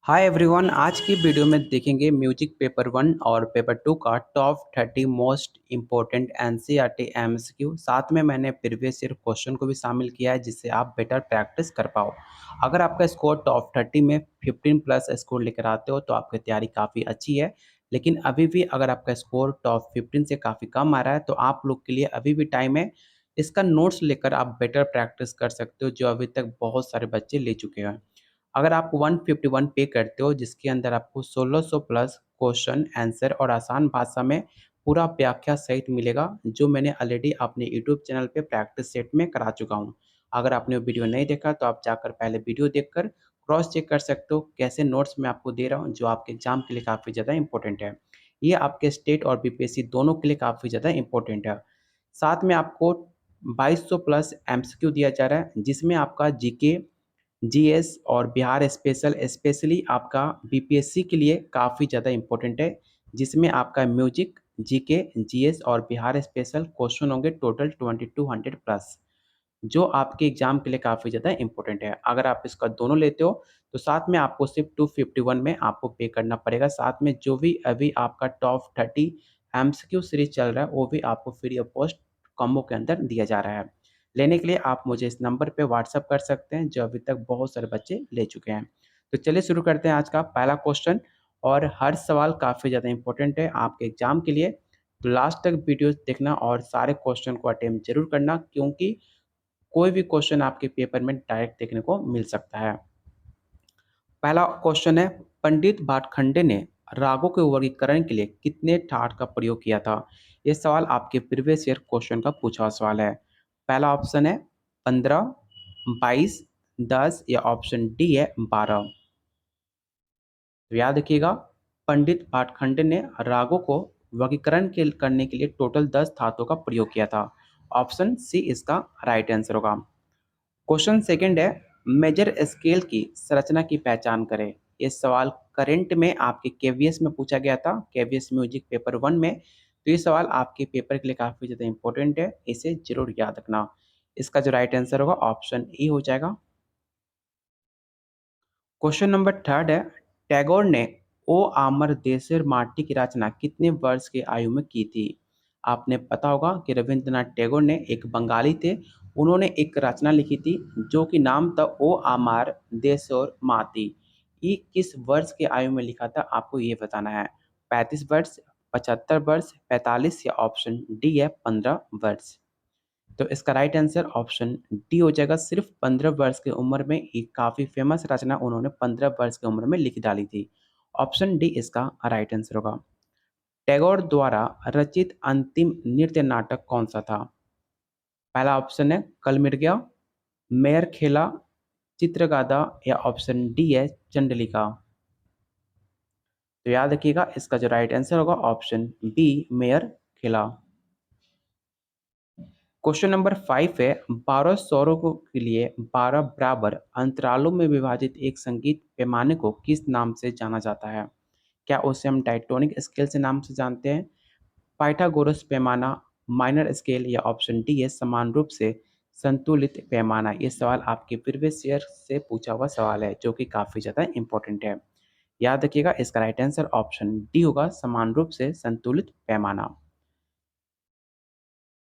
Hi everyone. आज की video में देखेंगे म्यूजिक पेपर वन और पेपर टू का top 30 most important NCERT MCQ. साथ में मैंने प्रीवियस ईयर क्वेश्चन को भी शामिल किया है जिससे आप बेटर प्रैक्टिस कर पाओ। अगर आपका स्कोर टॉप 30 में 15 प्लस स्कोर लेकर आते हो तो आपकी तैयारी काफ़ी अच्छी है। लेकिन अभी भी अगर आपका स्कोर टॉप 15 से काफ़ी कम आ रहा है तो आप लोग के लिए अभी भी टाइम है। इसका नोट्स लेकर आप बेटर प्रैक्टिस कर सकते हो जो अभी तक बहुत सारे बच्चे ले चुके हैं। अगर आप 151 पे करते हो जिसके अंदर आपको 1600 प्लस क्वेश्चन आंसर और आसान भाषा में पूरा व्याख्या सहित मिलेगा जो मैंने ऑलरेडी अपने यूट्यूब चैनल पे प्रैक्टिस सेट में करा चुका हूँ। अगर आपने वो वीडियो नहीं देखा तो आप जाकर पहले वीडियो देखकर क्रॉस चेक कर सकते हो कैसे नोट्स मैं आपको दे रहा हूँ जो आपके एग्जाम के लिए काफ़ी ज़्यादा इंपॉर्टेंट है। ये आपके स्टेट और बीपीएससी दोनों के लिए काफ़ी ज़्यादा इंपॉर्टेंट है। साथ में आपको 2200 प्लस एमसीक्यू दिया जा रहा है जिसमें आपका जीके, जीएस और बिहार स्पेशल स्पेशली आपका बीपीएससी के लिए काफ़ी ज़्यादा इम्पोर्टेंट है जिसमें आपका म्यूजिक, जीके, जीएस और बिहार स्पेशल क्वेश्चन होंगे टोटल 2200 प्लस जो आपके एग्जाम के लिए काफ़ी ज़्यादा इम्पोर्टेंट है। अगर आप इसका दोनों लेते हो तो साथ में आपको सिर्फ 251 में आपको पे करना पड़ेगा। साथ में जो भी अभी आपका टॉप 30 एमसीक्यू सीरीज चल रहा है वो भी आपको फ्री ऑफ कॉस्ट कॉम्बो के अंदर दिया जा रहा है। लेने के लिए आप मुझे इस नंबर पे व्हाट्सअप कर सकते हैं जो अभी तक बहुत सारे बच्चे ले चुके हैं। तो चलिए शुरू करते हैं आज का पहला क्वेश्चन। और हर सवाल काफ़ी ज़्यादा इंपॉर्टेंट है आपके एग्जाम के लिए। तो लास्ट तक वीडियो देखना और सारे क्वेश्चन को अटेम्प्ट जरूर करना क्योंकि कोई भी क्वेश्चन आपके पेपर में डायरेक्ट देखने को मिल सकता है। पहला क्वेश्चन है, पंडित भाटखंडे ने रागों के वर्गीकरण के लिए कितने ठाट का प्रयोग किया था? ये सवाल आपके प्रीवियस ईयर क्वेश्चन का पूछा हुआ सवाल है। पहला ऑप्शन है 15, 22, 10 या ऑप्शन डी है 12। तो याद रखिएगा, पंडित भाटखंडे ने रागों को वर्गीकरण करने के लिए टोटल 10 धातुओं का प्रयोग किया था। ऑप्शन सी इसका राइट आंसर होगा। क्वेश्चन सेकंड है, मेजर स्केल की संरचना की पहचान करें। ये सवाल करंट में आपके केवीएस में पूछा गया था, केवीएस म्यूजिक पेपर वन में। तो ये सवाल आपके पेपर के लिए काफ़ी ज़्यादा इंपॉर्टेंट है, इसे जरूर याद रखना। इसका जो राइट आंसर होगा ऑप्शन ई हो जाएगा। क्वेश्चन नंबर थर्ड है, टैगोर ने ओ आमर देशेर माटी की रचना कितने वर्ष की आयु में की थी? आपने पता होगा कि रविंद्रनाथ टैगोर ने एक बंगाली थे, उन्होंने एक रचना लिखी थी जो कि नाम था ओ आमार देशोर माटी। ये किस वर्ष की आयु में लिखा था आपको ये बताना है। 35 वर्ष, 75 वर्ष, 45 या ऑप्शन डी है 15 वर्ष। तो इसका राइट आंसर ऑप्शन डी हो जाएगा। सिर्फ 15 वर्ष की उम्र में एक काफ़ी फेमस रचना उन्होंने 15 वर्ष की उम्र में लिख डाली थी। ऑप्शन डी इसका राइट आंसर होगा। टैगोर द्वारा रचित अंतिम नृत्य नाटक कौन सा था? पहला ऑप्शन है कल मिल गया, मेयर खेला, चित्रगाथा या ऑप्शन डी है चंडलिका। तो याद रखिएगा इसका जो राइट आंसर होगा ऑप्शन बी मेयर खेला। क्वेश्चन नंबर 5 है, 12 स्वरों के लिए 12 बराबर अंतरालों में विभाजित एक संगीत पैमाने को किस नाम से जाना जाता है? क्या उसे हम डायटोनिक स्केल से नाम से जानते हैं, पाइथागोरस पैमाना, माइनर स्केल या ऑप्शन डी है समान रूप से संतुलित पैमाना? ये सवाल आपके प्रीवियस ईयर से पूछा हुआ सवाल है जो कि काफ़ी ज़्यादा इंपॉर्टेंट है। याद रखिएगा इसका राइट आंसर ऑप्शन डी होगा, समान रूप से संतुलित पैमाना।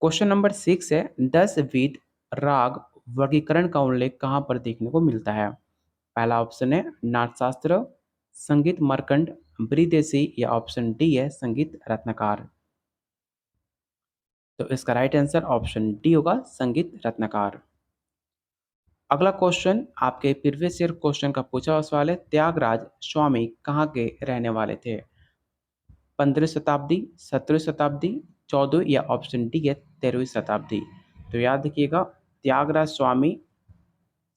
क्वेश्चन नंबर 6 है, 10 विध राग वर्गीकरण का उल्लेख कहाँ पर देखने को मिलता है? पहला ऑप्शन है नाट्यशास्त्र, संगीत मर्कंड, ब्रिदेशी या ऑप्शन डी है संगीत रत्नाकर। तो इसका राइट आंसर ऑप्शन डी होगा संगीत रत्नाकर। अगला क्वेश्चन आपके प्रीवियस ईयर क्वेश्चन का पूछा हुआ सवाल है, त्यागराज स्वामी कहाँ के रहने वाले थे? 15वीं शताब्दी, 17वीं शताब्दी, 14वीं या ऑप्शन डी है 13वीं शताब्दी। तो याद रखिएगा त्यागराज स्वामी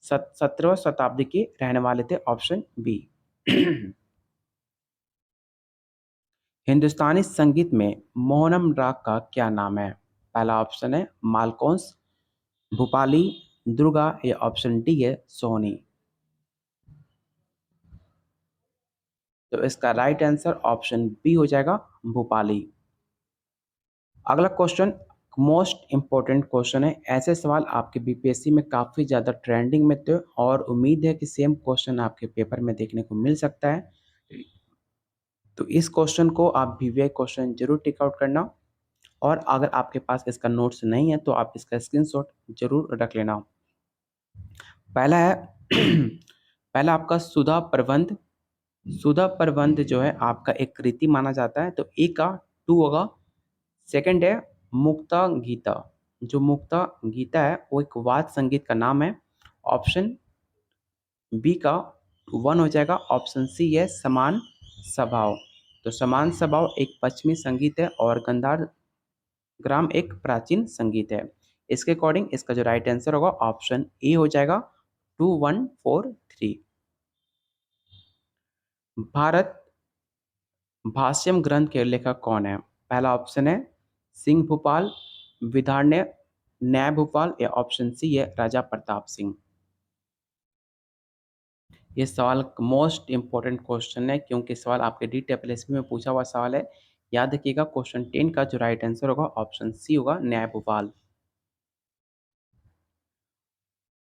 17वीं शताब्दी के रहने वाले थे, ऑप्शन बी। हिंदुस्तानी संगीत में मोहनम राग का क्या नाम है? पहला ऑप्शन है मालकोंस, भूपाली, दुर्गा या ऑप्शन डी है सोहनी। तो इसका राइट आंसर ऑप्शन बी हो जाएगा भूपाली। अगला क्वेश्चन, मोस्ट इम्पोर्टेंट क्वेश्चन है। ऐसे सवाल आपके बीपीएससी में काफ़ी ज़्यादा ट्रेंडिंग में थे और उम्मीद है कि सेम क्वेश्चन आपके पेपर में देखने को मिल सकता है। तो इस क्वेश्चन को आप वीवीआई क्वेश्चन जरूर टिक आउट करना, और अगर आपके पास इसका नोट्स नहीं है तो आप इसका स्क्रीनशॉट जरूर रख लेना। पहला है पहला आपका सुधा प्रबंध। सुधा प्रबंध जो है आपका एक कृति माना जाता है, तो ए का 2 होगा। सेकंड है मुक्ता गीता। जो मुक्ता गीता है वो एक वाद्य संगीत का नाम है। ऑप्शन बी का 1 हो जाएगा। ऑप्शन सी है समान स्वभाव। तो समान स्वभाव एक पश्चिमी संगीत है और गंधार ग्राम एक प्राचीन संगीत है। इसके अकॉर्डिंग इसका जो राइट आंसर होगा ऑप्शन ए हो जाएगा 2143। भारत भाष्यम ग्रंथ के लेखक कौन है? पहला ऑप्शन है सिंह भूपाल, विधान्य, न्याय भूपाल, या ऑप्शन सी है राजा प्रताप सिंह। ये सवाल मोस्ट इंपॉर्टेंट क्वेश्चन है क्योंकि सवाल आपके DTPSP में पूछा हुआ सवाल है। याद रखिएगा क्वेश्चन 10 का जो राइट आंसर होगा ऑप्शन सी होगा न्याय भूपाल।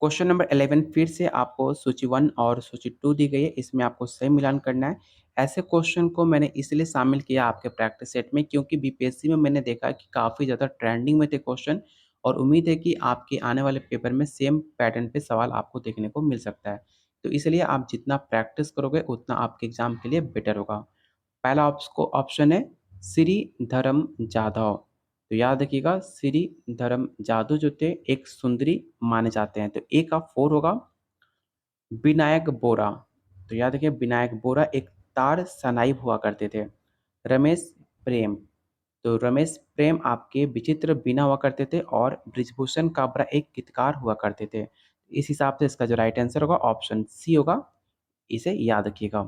क्वेश्चन नंबर 11 फिर से आपको सूची 1 और सूची 2 दी गई है, इसमें आपको सही मिलान करना है। ऐसे क्वेश्चन को मैंने इसलिए शामिल किया आपके प्रैक्टिस सेट में क्योंकि बीपीएससी में मैंने देखा कि काफ़ी ज़्यादा ट्रेंडिंग में थे क्वेश्चन, और उम्मीद है कि आपके आने वाले पेपर में सेम पैटर्न पे सवाल आपको देखने को मिल सकता है। तो इसलिए आप जितना प्रैक्टिस करोगे उतना आपके एग्जाम के लिए बेटर होगा। पहला ऑप्शन है श्री धर्म जाधव। तो याद रखिएगा श्री धर्म जादू जो थे एक सुंदरी माने जाते हैं, तो ए का 4 होगा। विनायक बोरा। तो याद रखिए विनायक बोरा एक तार सनाई हुआ करते थे। रमेश प्रेम। तो रमेश प्रेम आपके विचित्र बीना हुआ करते थे, और ब्रिजभूषण काबरा एक गीतकार हुआ करते थे। इस हिसाब से इसका जो राइट आंसर होगा ऑप्शन सी होगा, इसे याद रखिएगा।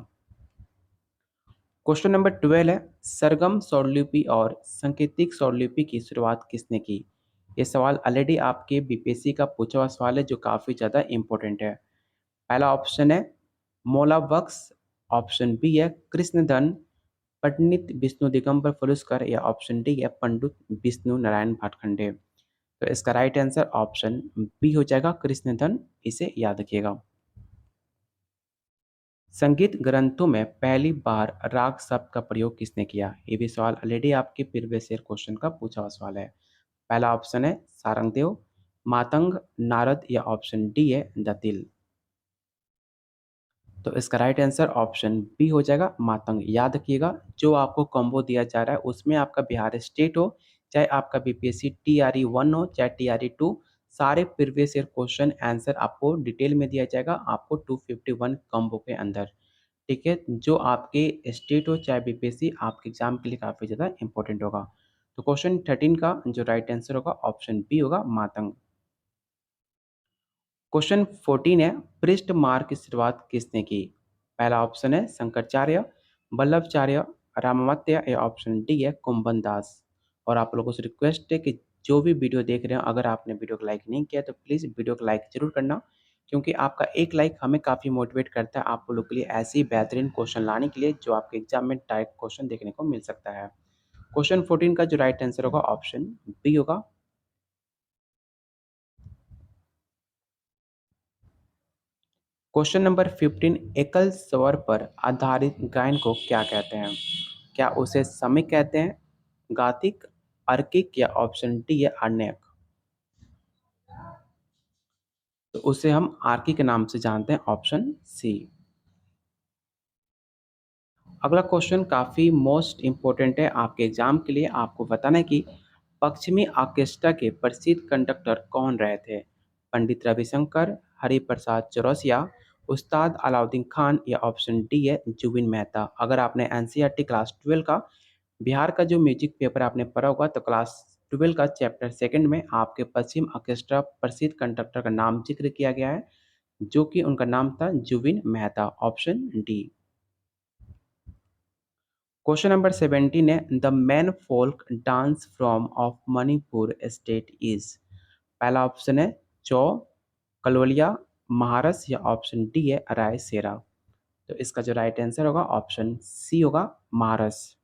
क्वेश्चन नंबर 12 है सरगम स्वरलिपि और सांकेतिक स्वरलिपि की शुरुआत किसने की? ये सवाल ऑलरेडी आपके बीपीएससी का पूछा हुआ सवाल है जो काफ़ी ज़्यादा इंपॉर्टेंट है। पहला ऑप्शन है मोलाबक्स, ऑप्शन बी है कृष्णधन पंडित विष्णु दिगंबर फुलस्कर, या ऑप्शन डी है पंडित विष्णु नारायण भाटखंडे। तो इसका राइट आंसर ऑप्शन बी हो जाएगा कृष्णधन, इसे याद रखिएगा। संगीत ग्रंथों में पहली बार राग शब्द का प्रयोग किसने किया? ये भी सवाल ऑलरेडी आपके प्रीवियस ईयर क्वेश्चन का पूछा हुआ सवाल है। पहला ऑप्शन है सारंगदेव, मातंग, नारद, या ऑप्शन डी है दतिल। तो इसका राइट आंसर ऑप्शन बी हो जाएगा मातंग। याद रखिएगा जो आपको कॉम्बो दिया जा रहा है उसमें आपका बिहार स्टेट हो, चाहे आपका बीपीएससी TRE 1 हो, चाहे TRE 2, सारे प्रीवियस ईयर क्वेश्चन आंसर आपको डिटेल में दिया जाएगा आपको 251 कॉम्बो के अंदर। ठीक है, जो आपके स्टेट हो चाहे बीपीएससी आपके एग्जाम के लिए काफ़ी ज़्यादा इंपॉर्टेंट होगा। तो क्वेश्चन 13 का जो राइट आंसर होगा ऑप्शन बी होगा मातंग। क्वेश्चन 14 है पृष्ठ मार्ग की शुरुआत किसने की? पहला ऑप्शन है शंकराचार्य, वल्लभाचार्य, रामावत्य, या ऑप्शन डी है कुंभन दास। और आप लोगों से रिक्वेस्ट है कि जो भी वीडियो देख रहे हो अगर आपने वीडियो को लाइक नहीं किया तो प्लीज़ वीडियो को लाइक जरूर करना, क्योंकि आपका एक लाइक हमें काफ़ी मोटिवेट करता है आप लोगों के लिए ऐसे ही बेहतरीन क्वेश्चन लाने के लिए जो आपके एग्जाम में डायरेक्ट क्वेश्चन देखने को मिल सकता है। क्वेश्चन 14 का जो राइट आंसर होगा ऑप्शन बी होगा। क्वेश्चन नंबर 15 एकल स्वर पर आधारित गायन को क्या कहते हैं? क्या उसे समिक कहते हैं, गातिक, अर्किक, या ऑप्शन डी है आर्ण्यक? तो उसे हम आर्किक के नाम से जानते हैं, ऑप्शन सी। अगला क्वेश्चन काफ़ी मोस्ट इम्पोर्टेंट है आपके एग्जाम के लिए। आपको बताना है कि पश्चिमी ऑर्केस्ट्रा के प्रसिद्ध कंडक्टर कौन रहे थे? पंडित रविशंकर, हरिप्रसाद चौरसिया, उस्ताद अलाउद्दीन खान, या ऑप्शन डी है जुबिन मेहता। अगर आपने एनसीईआरटी क्लास 12 का बिहार का जो म्यूजिक पेपर आपने पढ़ा होगा तो क्लास 12 का चैप्टर सेकंड में आपके पश्चिम ऑर्केस्ट्रा प्रसिद्ध कंडक्टर का नाम जिक्र किया गया है, जो कि उनका नाम था Zubin Mehta, option D. Question number 17 है the main folk dance from of Manipur state is? पहला ऑप्शन है चौ, कलोलिया, महारस, या ऑप्शन डी है रायसेरा। तो इसका जो राइट आंसर होगा ऑप्शन सी होगा महारस।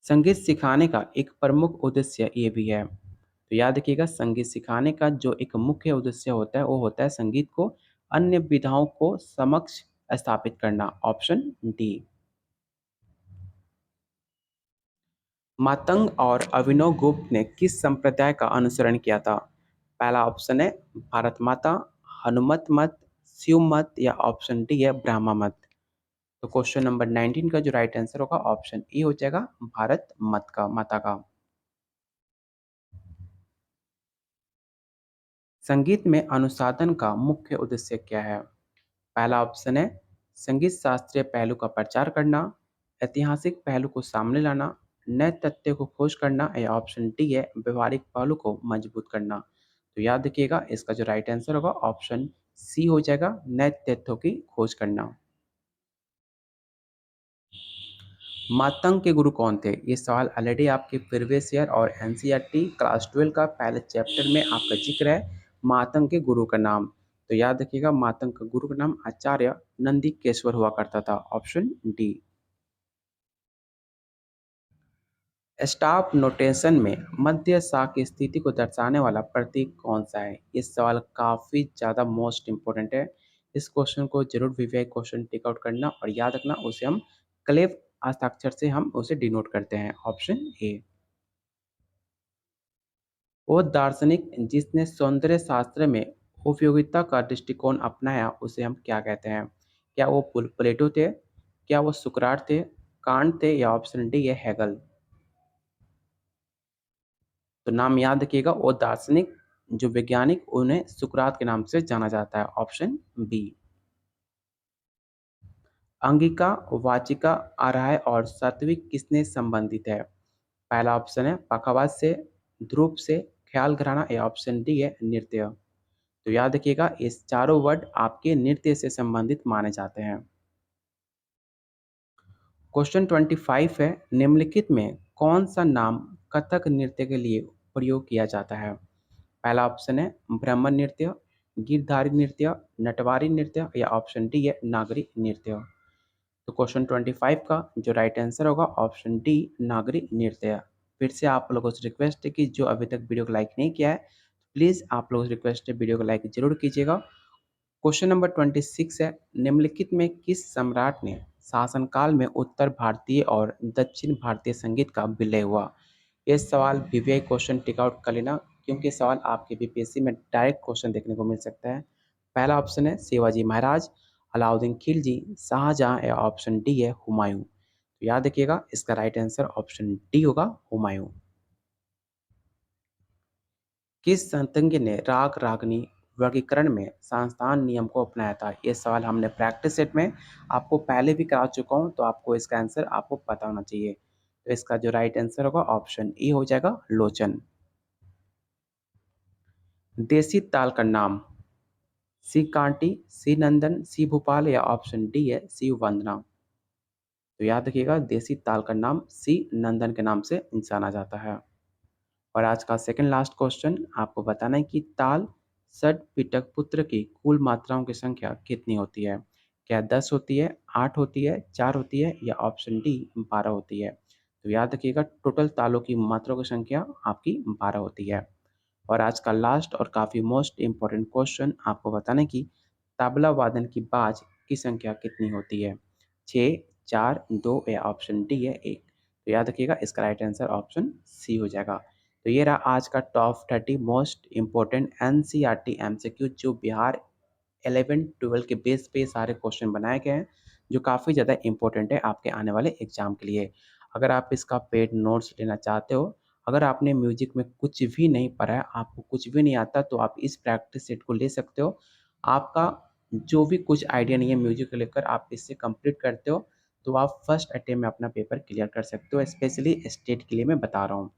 संगीत सिखाने का एक प्रमुख उद्देश्य ये भी है। तो याद रखिएगा, संगीत सिखाने का जो एक मुख्य उद्देश्य होता है वो होता है संगीत को अन्य विधाओं को समक्ष स्थापित करना। Option D. मातंग और अभिनव गुप्त ने किस संप्रदाय का अनुसरण किया था? पहला ऑप्शन है भारत माता, हनुमत मत, शिव मत या ऑप्शन डी है ब्रह्मा मत। तो क्वेश्चन नंबर 19 का जो राइट आंसर होगा ऑप्शन ई हो जाएगा, भारत मत का माता का। संगीत में अनुसाधन का मुख्य उद्देश्य क्या है? पहला ऑप्शन है संगीत शास्त्रीय पहलू का प्रचार करना, ऐतिहासिक पहलू को सामने लाना, नए तथ्य को खोज करना या ऑप्शन डी है व्यवहारिक पहलू को मजबूत करना। तो याद रखिएगा, इसका जो राइट आंसर होगा ऑप्शन सी हो जाएगा, नए तथ्यों की खोज करना। मातंग के गुरु कौन थे? ये सवाल ऑलरेडी आपके प्रीवियस ईयर और एनसीईआरटी क्लास 12 का पहले चैप्टर में आपका जिक्र है मातंग के गुरु का नाम। तो याद रखिएगा, मातंग का गुरु का नाम आचार्य नंदीकेश्वर हुआ करता था। Option D. स्टॉप नोटेशन में मध्य सा की स्थिति को दर्शाने वाला प्रतीक कौन सा है? ये सवाल काफ़ी ज़्यादा मोस्ट इंपॉर्टेंट है। इस क्वेश्चन को जरूर वीवीआई क्वेश्चन टिक आउट करना और याद रखना, उसे हम क्लेव हस्ताक्षर से हम उसे डिनोट करते हैं। Option A. वो दार्शनिक जिसने सौंदर्य शास्त्र में उपयोगिता का दृष्टिकोण अपनाया उसे हम क्या कहते हैं? क्या वो प्लेटो थे? क्या वो सुकरात थे, कांट थे या ऑप्शन डी है हेगल? तो नाम याद रखिएगा, वो दार्शनिक जो वैज्ञानिक उन्हें सुकरात के नाम से जाना जाता है। Option B. अंगिका, वाचिका, आरहाय और सात्विक किसने संबंधित है? पहला ऑप्शन है पखावाज से, ध्रुव से, ख्याल घराना या ऑप्शन डी है नृत्य। तो याद रखिएगा, इस चारों वर्ड आपके नृत्य से संबंधित माने जाते हैं। क्वेश्चन 25 है, निम्नलिखित में कौन सा नाम कथक नृत्य के लिए प्रयोग किया जाता है? पहला ऑप्शन है ब्राह्मण नृत्य, गिरधारी नृत्य, नटवारी नृत्य या ऑप्शन डी है नागरी नृत्य। तो क्वेश्चन 25 का जो राइट आंसर होगा ऑप्शन डी नागरी नृत्य। फिर से आप लोगों से रिक्वेस्ट है कि जो अभी तक वीडियो को लाइक नहीं किया है, प्लीज़ आप लोगों से रिक्वेस्ट है वीडियो को लाइक जरूर कीजिएगा। क्वेश्चन नंबर 26 है, निम्नलिखित में किस सम्राट ने शासनकाल में उत्तर भारतीय और दक्षिण भारतीय संगीत का विलय हुआ? ये सवाल वीवीआई क्वेश्चन टिक आउट कर लेना, क्योंकि सवाल आपके बीपीएससी में डायरेक्ट क्वेश्चन देखने को मिल सकता है। पहला ऑप्शन है शिवाजी महाराज, अलाउद्दीन खिलजी, शाहजहां या ऑप्शन डी है हुमायूं। तो याद रखिएगा, इसका राइट आंसर ऑप्शन डी होगा हुमायूं। किस संतज्ञ ने राग रागनी वर्गीकरण में संस्थान नियम को अपनाया था? ये सवाल हमने प्रैक्टिस सेट में आपको पहले भी करा चुका हूँ, तो आपको इसका आंसर आपको पता होना चाहिए। तो इसका जो राइट आंसर होगा ऑप्शन ई हो जाएगा लोचन। देसी ताल का नाम सी कांटी, सी नंदन, सी भोपाल या ऑप्शन डी है सी वंदना। तो याद रखिएगा, देसी ताल का नाम सी नंदन के नाम से जाना जाता है। और आज का सेकंड लास्ट क्वेश्चन आपको बताना है कि ताल षट पिटक पुत्र की कुल मात्राओं की संख्या कितनी होती है? क्या 10 होती है, 8 होती है, 4 होती है या ऑप्शन डी 12 होती है? तो याद रखिएगा, टोटल तालों की मात्राओं की संख्या आपकी 12 होती है। और आज का लास्ट और काफ़ी मोस्ट इम्पॉर्टेंट क्वेश्चन आपको बताना है कि तबला वादन की बाज की संख्या कितनी होती है? 6, 4, 2 या ऑप्शन डी है 1। तो याद रखिएगा, इसका राइट आंसर ऑप्शन सी हो जाएगा। तो ये रहा आज का top 30 most important NCERT MCQ, जो बिहार 11-12 के बेस पे सारे क्वेश्चन बनाए गए हैं, जो काफ़ी ज़्यादा इंपॉर्टेंट है आपके आने वाले एग्जाम के लिए। अगर आप इसका पेड नोट्स लेना चाहते हो, अगर आपने म्यूजिक में कुछ भी नहीं पढ़ा है, आपको कुछ भी नहीं आता, तो आप इस प्रैक्टिस सेट को ले सकते हो। आपका जो भी कुछ आइडिया नहीं है म्यूजिक को लेकर, आप इससे कंप्लीट करते हो तो आप फर्स्ट अटेम्प्ट में अपना पेपर क्लियर कर सकते हो। स्पेशली स्टेट के लिए मैं बता रहा हूँ।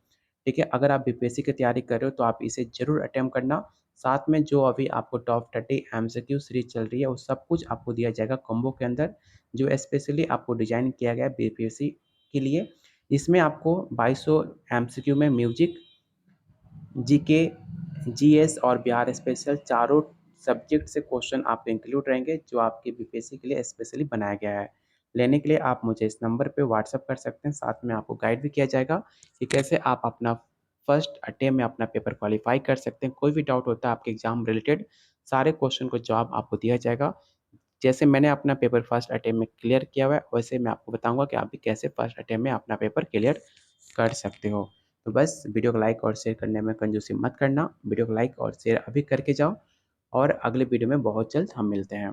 ठीक है, अगर आप बीपीएससी की तैयारी कर रहे हो तो आप इसे ज़रूर अटेम्प्ट करना। साथ में जो अभी आपको टॉप 30 एमसीक्यू सीरीज चल रही है, वो सब कुछ आपको दिया जाएगा कॉम्बो के अंदर, जो स्पेशली आपको डिजाइन किया गया है बीपीएससी के लिए। इसमें आपको 2200 एमसीक्यू में म्यूजिक, जीके, जीएस और बिहार स्पेशल चारों सब्जेक्ट से क्वेश्चन आपके इंक्लूड रहेंगे, जो आपके बीपीएससी के लिए स्पेशली बनाया गया है। लेने के लिए आप मुझे इस नंबर पे व्हाट्सएप कर सकते हैं। साथ में आपको गाइड भी किया जाएगा कि कैसे आप अपना फर्स्ट अटेम्प्ट में अपना पेपर क्वालीफाई कर सकते हैं। कोई भी डाउट होता है आपके एग्ज़ाम रिलेटेड, सारे क्वेश्चन को जवाब आपको दिया जाएगा। जैसे मैंने अपना पेपर फर्स्ट अटेम्प्ट में क्लियर किया हुआ है, वैसे मैं आपको बताऊँगा कि आप भी कैसे फर्स्ट अटेम्प्ट में अपना पेपर क्लियर कर सकते हो। तो बस वीडियो को लाइक और शेयर करने में कंजूसी मत करना। वीडियो को लाइक और शेयर अभी करके जाओ और अगले वीडियो में बहुत जल्द हम मिलते हैं।